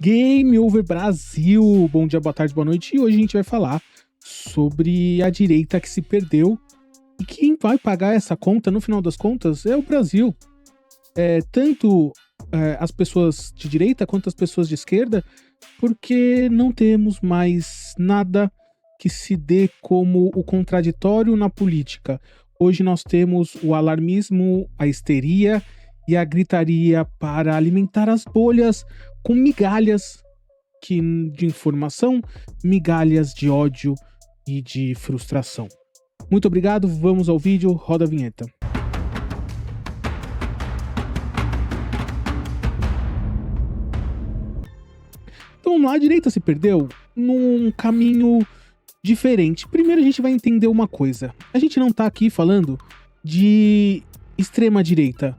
Game Over Brasil! Bom dia, boa tarde, boa noite. E hoje a gente vai falar sobre a direita que se perdeu. E quem vai pagar essa conta, no final das contas, é o Brasil. Tanto as pessoas de direita quanto as pessoas de esquerda, porque não temos mais nada que se dê como o contraditório na política. Hoje nós temos o alarmismo, a histeria e a gritaria para alimentar as bolhas com migalhas de informação, migalhas de ódio e de frustração. Muito obrigado, vamos ao vídeo, roda a vinheta. Então vamos lá, a direita se perdeu num caminho diferente. Primeiro a gente vai entender uma coisa. A gente não tá aqui falando de extrema direita.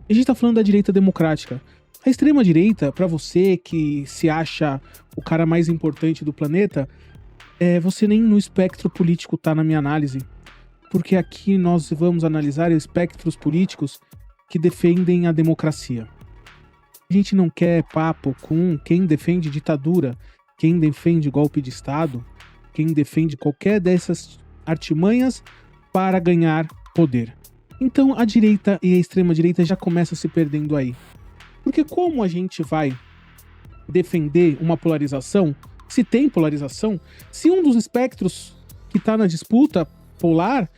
A gente tá falando da direita democrática. A extrema direita, pra você que se acha o cara mais importante do planeta, você nem no espectro político tá na minha análise. Porque aqui nós vamos analisar espectros políticos que defendem a democracia. A gente não quer papo com quem defende ditadura, quem defende golpe de Estado, quem defende qualquer dessas artimanhas para ganhar poder. Então a direita e a extrema-direita já começam se perdendo aí. Porque como a gente vai defender uma polarização, se tem polarização, se um dos espectros que está na disputa polar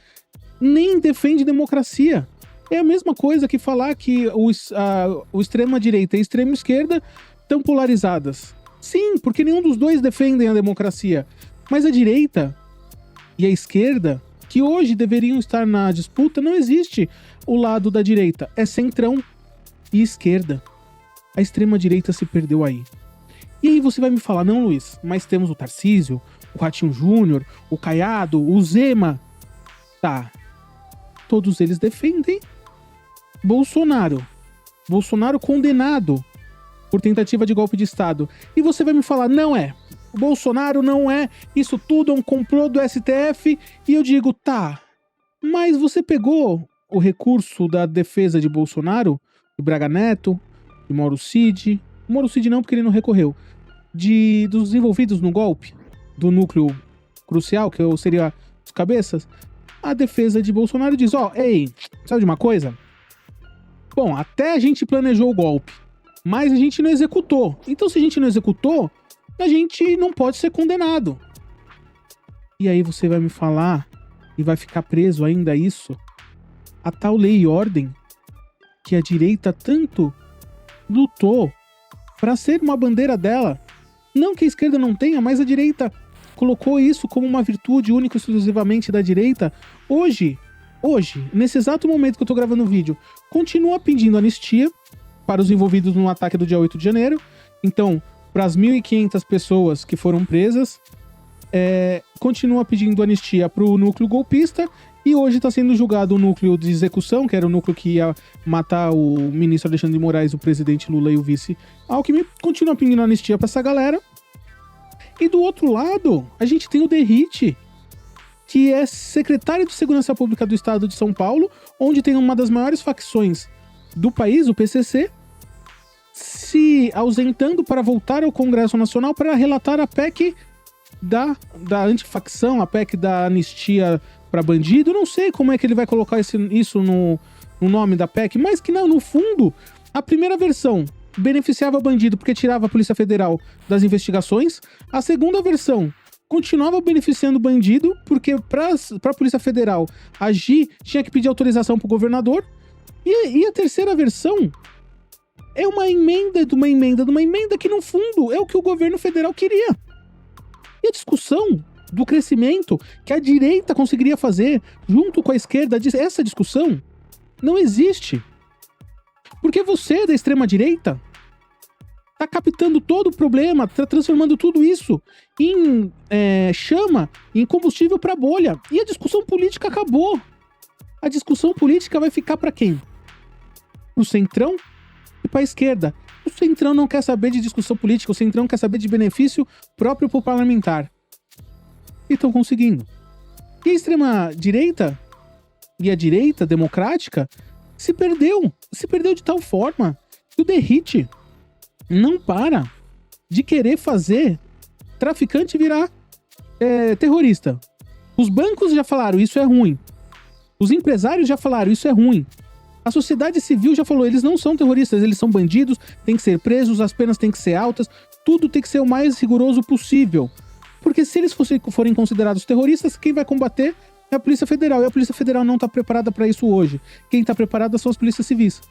nem defende democracia? É a mesma coisa que falar que o extrema-direita e a extrema-esquerda estão polarizadas. Sim, porque nenhum dos dois defendem a democracia. Mas a direita e a esquerda, que hoje deveriam estar na disputa, não existe o lado da direita. É centrão e esquerda. A extrema-direita se perdeu aí. E aí você vai me falar, não, Luiz, mas temos o Tarcísio, o Ratinho Júnior, o Caiado, o Zema. Tá. Todos eles defendem Bolsonaro. Bolsonaro condenado por tentativa de golpe de Estado. E você vai me falar, não é. O Bolsonaro não é. Isso tudo é um complô do STF. E eu digo, tá. Mas você pegou o recurso da defesa de Bolsonaro, do Braga Neto, de Mauro Cid. Mauro Cid não, porque ele não recorreu. Dos envolvidos no golpe, do núcleo crucial, que seria os cabeças. A defesa de Bolsonaro diz, ei, sabe de uma coisa? Bom, até a gente planejou o golpe, mas a gente não executou. Então se a gente não executou, a gente não pode ser condenado. E aí você vai me falar, e vai ficar preso ainda a isso, a tal lei e ordem, que a direita tanto lutou para ser uma bandeira dela. Não que a esquerda não tenha, mas a direita colocou isso como uma virtude única e exclusivamente da direita. Hoje, nesse exato momento que eu tô gravando o vídeo, continua pedindo anistia para os envolvidos no ataque do dia 8 de janeiro. Então, para as 1.500 pessoas que foram presas, continua pedindo anistia para o núcleo golpista. E hoje está sendo julgado o núcleo de execução, que era o núcleo que ia matar o ministro Alexandre de Moraes, o presidente Lula e o vice Alckmin. Continua pedindo anistia para essa galera. E do outro lado, a gente tem o Derrite, que é secretário de Segurança Pública do Estado de São Paulo, onde tem uma das maiores facções do país, o PCC, se ausentando para voltar ao Congresso Nacional para relatar a PEC da antifacção, a PEC da anistia para bandido. Eu não sei como é que ele vai colocar isso no nome da PEC, mas que não, no fundo, a primeira versão beneficiava bandido porque tirava a Polícia Federal das investigações. A segunda versão continuava beneficiando bandido porque para a Polícia Federal agir tinha que pedir autorização para o governador. E a terceira versão é uma emenda de uma emenda de uma emenda que no fundo é o que o governo federal queria. E a discussão do crescimento que a direita conseguiria fazer junto com a esquerda, essa discussão não existe. Porque você, da extrema-direita, tá captando todo o problema, tá transformando tudo isso em chama, em combustível para bolha. E a discussão política acabou. A discussão política vai ficar para quem? Pro centrão e pra esquerda. O centrão não quer saber de discussão política, o centrão quer saber de benefício próprio pro parlamentar. E estão conseguindo. E a extrema-direita e a direita democrática se perdeu de tal forma que o Derrite não para de querer fazer traficante virar terrorista. Os bancos já falaram, isso é ruim. Os empresários já falaram, isso é ruim. A sociedade civil já falou, eles não são terroristas, eles são bandidos, têm que ser presos, as penas têm que ser altas, tudo tem que ser o mais rigoroso possível. Porque se eles forem considerados terroristas, quem vai combater é a Polícia Federal. E a Polícia Federal não está preparada para isso hoje. Quem está preparada são as polícias civis.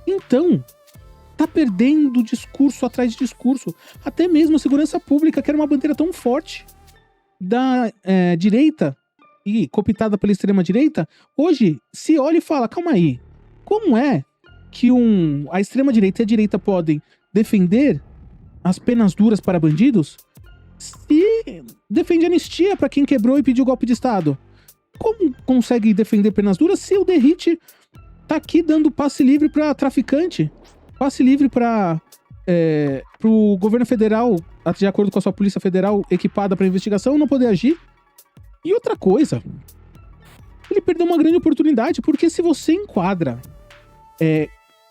Então, tá perdendo discurso atrás de discurso. Até mesmo a segurança pública, que era uma bandeira tão forte da direita e cooptada pela extrema-direita, hoje se olha e fala, calma aí, como é que a extrema-direita e a direita podem defender as penas duras para bandidos se defende anistia para quem quebrou e pediu golpe de Estado? Como consegue defender penas duras se o Derrite tá aqui dando passe livre para traficante? Passe livre para pro governo federal, de acordo com a sua polícia federal equipada para investigação, não poder agir? E outra coisa, ele perdeu uma grande oportunidade, porque se você enquadra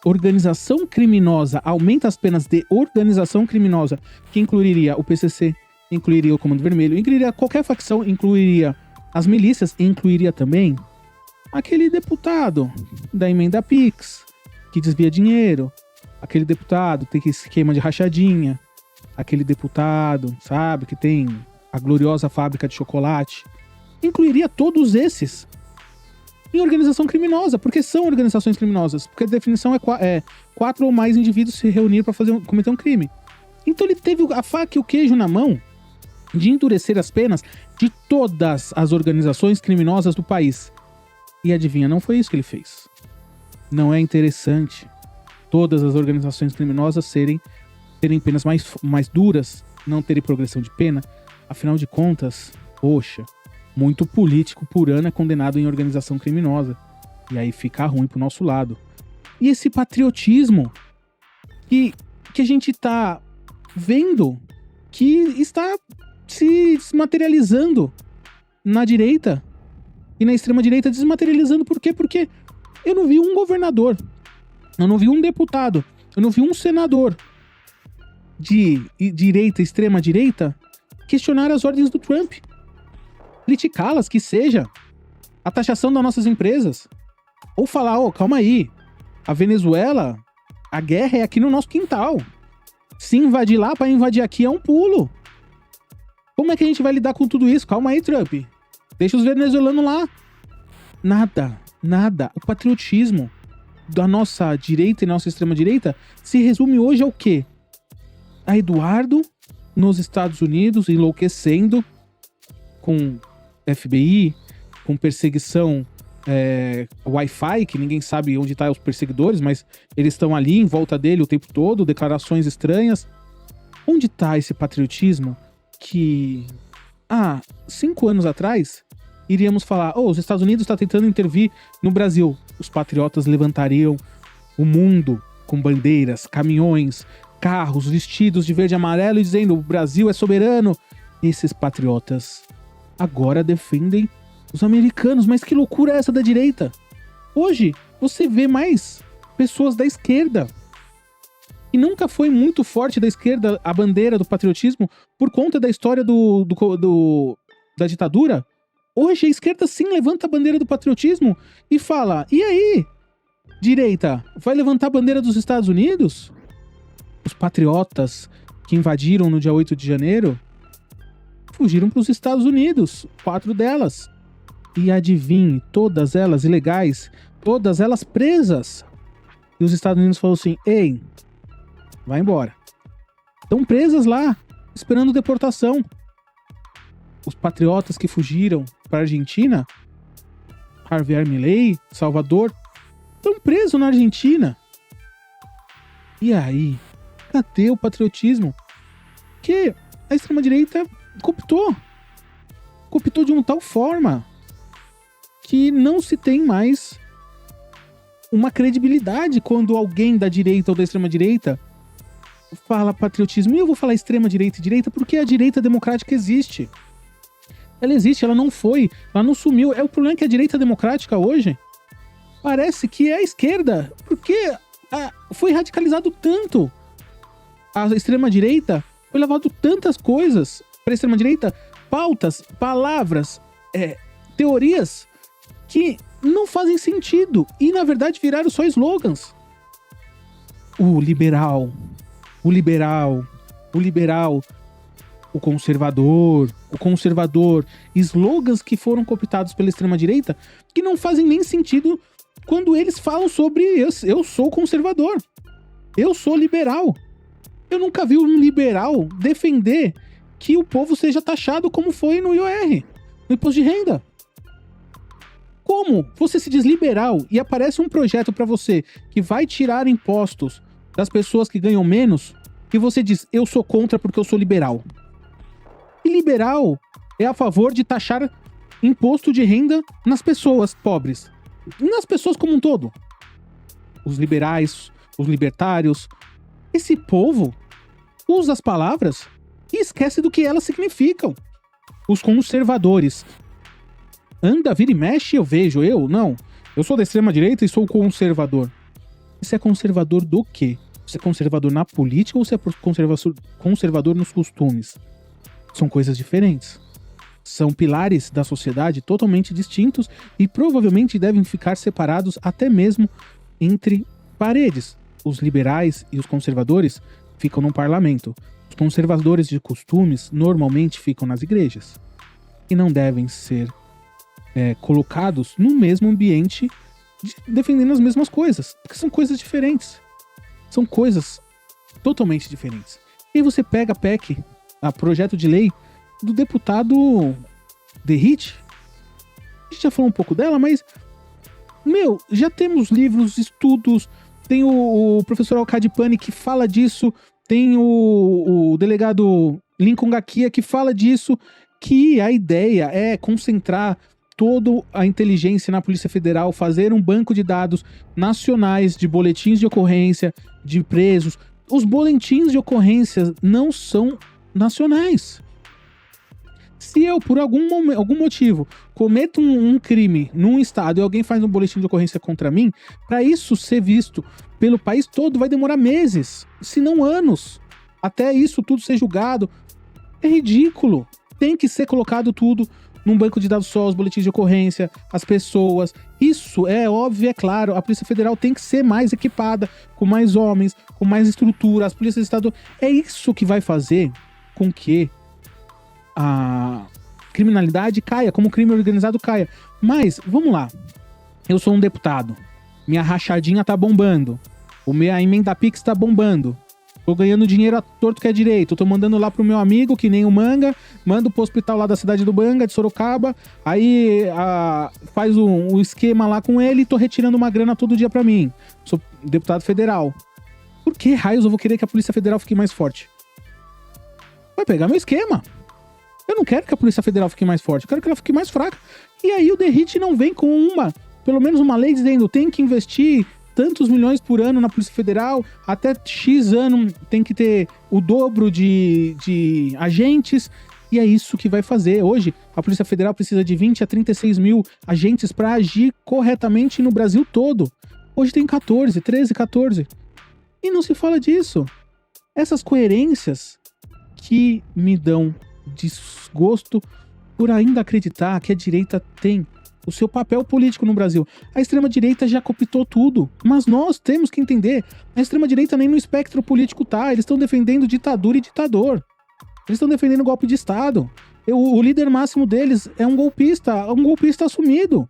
organização criminosa, aumenta as penas de organização criminosa, que incluiria o PCC, incluiria o Comando Vermelho, incluiria qualquer facção, incluiria as milícias, incluiria também aquele deputado da emenda Pix, que desvia dinheiro, aquele deputado que tem esquema de rachadinha, aquele deputado, sabe, que tem a gloriosa fábrica de chocolate, incluiria todos esses em organização criminosa, porque são organizações criminosas, porque a definição é 4 ou mais indivíduos se reunir para cometer um crime. Então ele teve a faca e o queijo na mão de endurecer as penas de todas as organizações criminosas do país. E adivinha, não foi isso que ele fez. Não é interessante todas as organizações criminosas terem penas mais duras, não terem progressão de pena? Afinal de contas, poxa, muito político por ano é condenado em organização criminosa. E aí fica ruim pro nosso lado. E esse patriotismo que a gente tá vendo que está se desmaterializando na direita e na extrema-direita, desmaterializando por quê? Porque eu não vi um governador, eu não vi um deputado, eu não vi um senador de direita, extrema-direita, questionar as ordens do Trump, criticá-las, que seja, a taxação das nossas empresas, ou falar, calma aí, a Venezuela, a guerra é aqui no nosso quintal, se invadir lá para invadir aqui é um pulo. Como é que a gente vai lidar com tudo isso? Calma aí, Trump, deixa os venezuelanos lá. Nada. O patriotismo da nossa direita e nossa extrema-direita se resume hoje ao quê? A Eduardo nos Estados Unidos enlouquecendo com FBI, com perseguição Wi-Fi, que ninguém sabe onde estão os perseguidores, mas eles estão ali em volta dele o tempo todo, declarações estranhas. Onde está esse patriotismo que 5 anos atrás iríamos falar, os Estados Unidos está tentando intervir no Brasil? Os patriotas levantariam o mundo com bandeiras, caminhões, carros vestidos de verde e amarelo e dizendo, o Brasil é soberano. Esses patriotas agora defendem os americanos. Mas que loucura é essa da direita? Hoje você vê mais pessoas da esquerda. E nunca foi muito forte da esquerda a bandeira do patriotismo por conta da história da ditadura. Hoje a esquerda sim levanta a bandeira do patriotismo e fala, e aí, direita, vai levantar a bandeira dos Estados Unidos? Os patriotas que invadiram no dia 8 de janeiro fugiram para os Estados Unidos, 4 delas. E adivinhe, todas elas ilegais, todas elas presas. E os Estados Unidos falaram assim, ei, vai embora. Estão presas lá, esperando deportação. Os patriotas que fugiram para a Argentina, Javier Milei, Salvador, estão presos na Argentina. E aí, cadê o patriotismo? Que a extrema-direita cooptou de uma tal forma que não se tem mais uma credibilidade quando alguém da direita ou da extrema-direita fala patriotismo. E eu vou falar extrema-direita e direita porque a direita democrática existe. Ela existe, ela não sumiu. O problema é que a direita democrática hoje parece que é a esquerda, porque foi radicalizado tanto A extrema-direita foi levado tantas coisas para a extrema-direita, pautas, palavras, teorias que não fazem sentido e, na verdade, viraram só slogans. O liberal, o liberal, o liberal, o conservador, slogans que foram cooptados pela extrema-direita que não fazem nem sentido quando eles falam sobre eu sou conservador, eu sou liberal. Eu nunca vi um liberal defender que o povo seja taxado como foi no IOR, no imposto de renda. Como você se diz liberal e aparece um projeto para você que vai tirar impostos das pessoas que ganham menos e você diz, eu sou contra porque eu sou liberal. E liberal é a favor de taxar imposto de renda nas pessoas pobres. Nas pessoas como um todo. Os liberais, os libertários. Esse povo usa as palavras e esquece do que elas significam. Os conservadores. Anda, vira e mexe, eu vejo. Eu sou da extrema direita e sou conservador. Você é conservador do quê? Você é conservador na política ou você é conservador nos costumes? São coisas diferentes. São pilares da sociedade totalmente distintos e provavelmente devem ficar separados até mesmo entre paredes. Os liberais e os conservadores ficam no parlamento. Os conservadores de costumes normalmente ficam nas igrejas. E não devem ser colocados no mesmo ambiente defendendo as mesmas coisas. Porque são coisas diferentes. São coisas totalmente diferentes. E aí você pega a PEC, a projeto de lei do deputado Derrite. A gente já falou um pouco dela, mas já temos livros, estudos, tem o professor Alcadipani que fala disso, tem o delegado Lincoln Gakia que fala disso, que a ideia é concentrar toda a inteligência na Polícia Federal, fazer um banco de dados nacionais de boletins de ocorrência, de presos. Os boletins de ocorrência não são nacionais. Se eu, por algum motivo, cometo um crime num estado e alguém faz um boletim de ocorrência contra mim, para isso ser visto pelo país todo vai demorar meses, se não anos, até isso tudo ser julgado. É ridículo. Tem que ser colocado tudo num banco de dados só, os boletins de ocorrência, as pessoas. Isso é óbvio, é claro. A Polícia Federal tem que ser mais equipada, com mais homens, com mais estrutura. As polícias estaduais. É isso que vai fazer com que a criminalidade caia, como o crime organizado caia. Mas, vamos lá. Eu sou um deputado. Minha rachadinha tá bombando. Minha emenda Pix tá bombando. Tô ganhando dinheiro à torto que é direito. Tô mandando lá pro meu amigo, que nem o Manga. Mando pro hospital lá da cidade do Manga, de Sorocaba. Aí faz um esquema lá com ele e tô retirando uma grana todo dia pra mim. Sou deputado federal. Por que raios eu vou querer que a Polícia Federal fique mais forte? Vai pegar meu esquema. Eu não quero que a Polícia Federal fique mais forte. Eu quero que ela fique mais fraca. E aí o Derrite não vem com pelo menos uma lei dizendo tem que investir tantos milhões por ano na Polícia Federal, até X ano tem que ter o dobro de agentes, e é isso que vai fazer. Hoje, a Polícia Federal precisa de 20 a 36 mil agentes para agir corretamente no Brasil todo. Hoje tem 13, 14. E não se fala disso. Essas coerências que me dão desgosto por ainda acreditar que a direita tem o seu papel político no Brasil. A extrema-direita já cooptou tudo, mas nós temos que entender, a extrema-direita nem no espectro político tá, eles estão defendendo ditadura e ditador. Eles estão defendendo golpe de Estado. O líder máximo deles é um golpista assumido,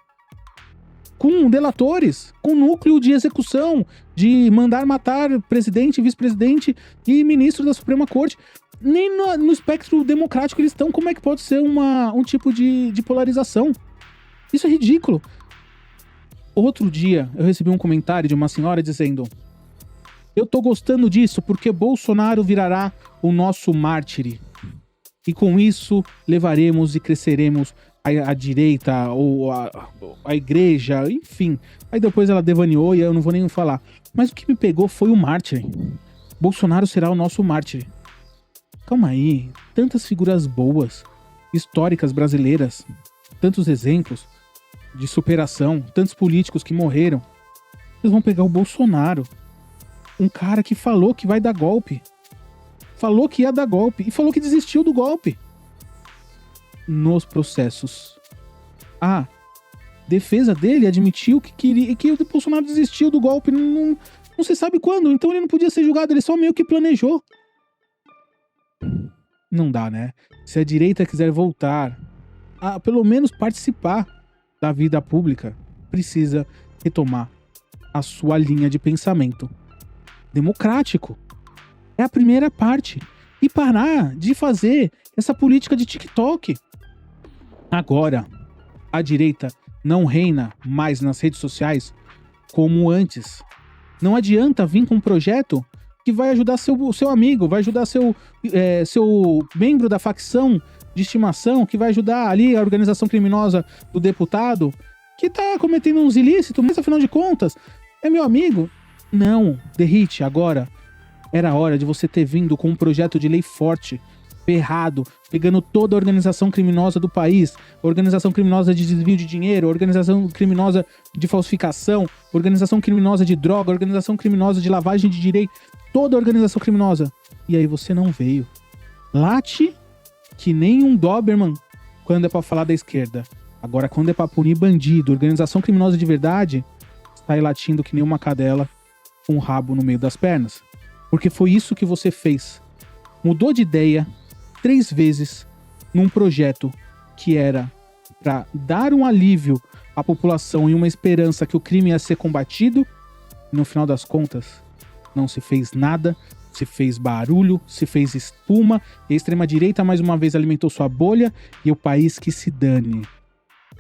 com delatores, com núcleo de execução, de mandar matar presidente, vice-presidente e ministro da Suprema Corte. Nem no espectro democrático eles estão. Como é que pode ser um tipo de polarização? Isso é ridículo. Outro dia, eu recebi um comentário de uma senhora dizendo: eu tô gostando disso porque Bolsonaro virará o nosso mártir. E com isso, levaremos e cresceremos a direita, ou a igreja, enfim. Aí depois ela devaneou e eu não vou nem falar. Mas o que me pegou foi o mártir. Bolsonaro será o nosso mártir. Calma aí. Tantas figuras boas, históricas brasileiras, tantos exemplos de superação, tantos políticos que morreram. Eles vão pegar o Bolsonaro, um cara que falou que vai dar golpe. falou que ia dar golpe e falou que desistiu do golpe. Nos processos, a defesa dele admitiu que queria que o Bolsonaro desistiu do golpe, não se sabe quando, então ele não podia ser julgado, ele só meio que planejou. Não dá, né? Se a direita quiser voltar a pelo menos participar da vida pública, precisa retomar a sua linha de pensamento democrático. É a primeira parte. E parar de fazer essa política de TikTok. Agora, a direita não reina mais nas redes sociais como antes. Não adianta vir com um projeto que vai ajudar seu amigo, vai ajudar seu membro da facção de estimação, que vai ajudar ali a organização criminosa do deputado, que tá cometendo uns ilícitos, mas afinal de contas, é meu amigo. Não, Derrite, agora era hora de você ter vindo com um projeto de lei forte, ferrado, pegando toda a organização criminosa do país, organização criminosa de desvio de dinheiro, organização criminosa de falsificação, organização criminosa de droga, organização criminosa de lavagem de dinheiro, toda a organização criminosa. E aí você não veio. Late que nem um Doberman quando é pra falar da esquerda. Agora, quando é pra punir bandido, organização criminosa de verdade, sai latindo que nem uma cadela com o rabo no meio das pernas. Porque foi isso que você fez. Mudou de ideia 3 vezes num projeto que era para dar um alívio à população e uma esperança que o crime ia ser combatido. E no final das contas, não se fez nada, se fez barulho, se fez espuma, e a extrema-direita mais uma vez alimentou sua bolha e o país que se dane.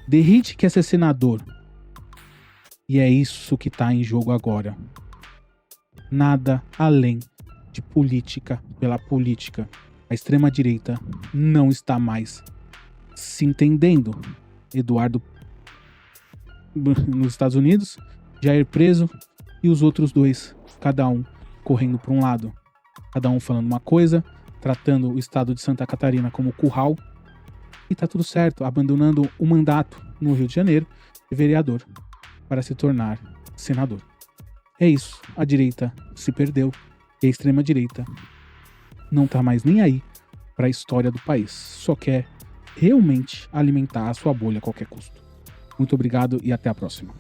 Derrite quer ser senador. E é isso que tá em jogo agora. Nada além de política pela política. A extrema-direita não está mais se entendendo. Eduardo nos Estados Unidos, Jair preso e os outros 2, cada um correndo para um lado. Cada um falando uma coisa, tratando o estado de Santa Catarina como curral. E tá tudo certo, abandonando o mandato no Rio de Janeiro de vereador para se tornar senador. É isso, a direita se perdeu e a extrema-direita não tá mais nem aí para a história do país. Só quer realmente alimentar a sua bolha a qualquer custo. Muito obrigado e até a próxima.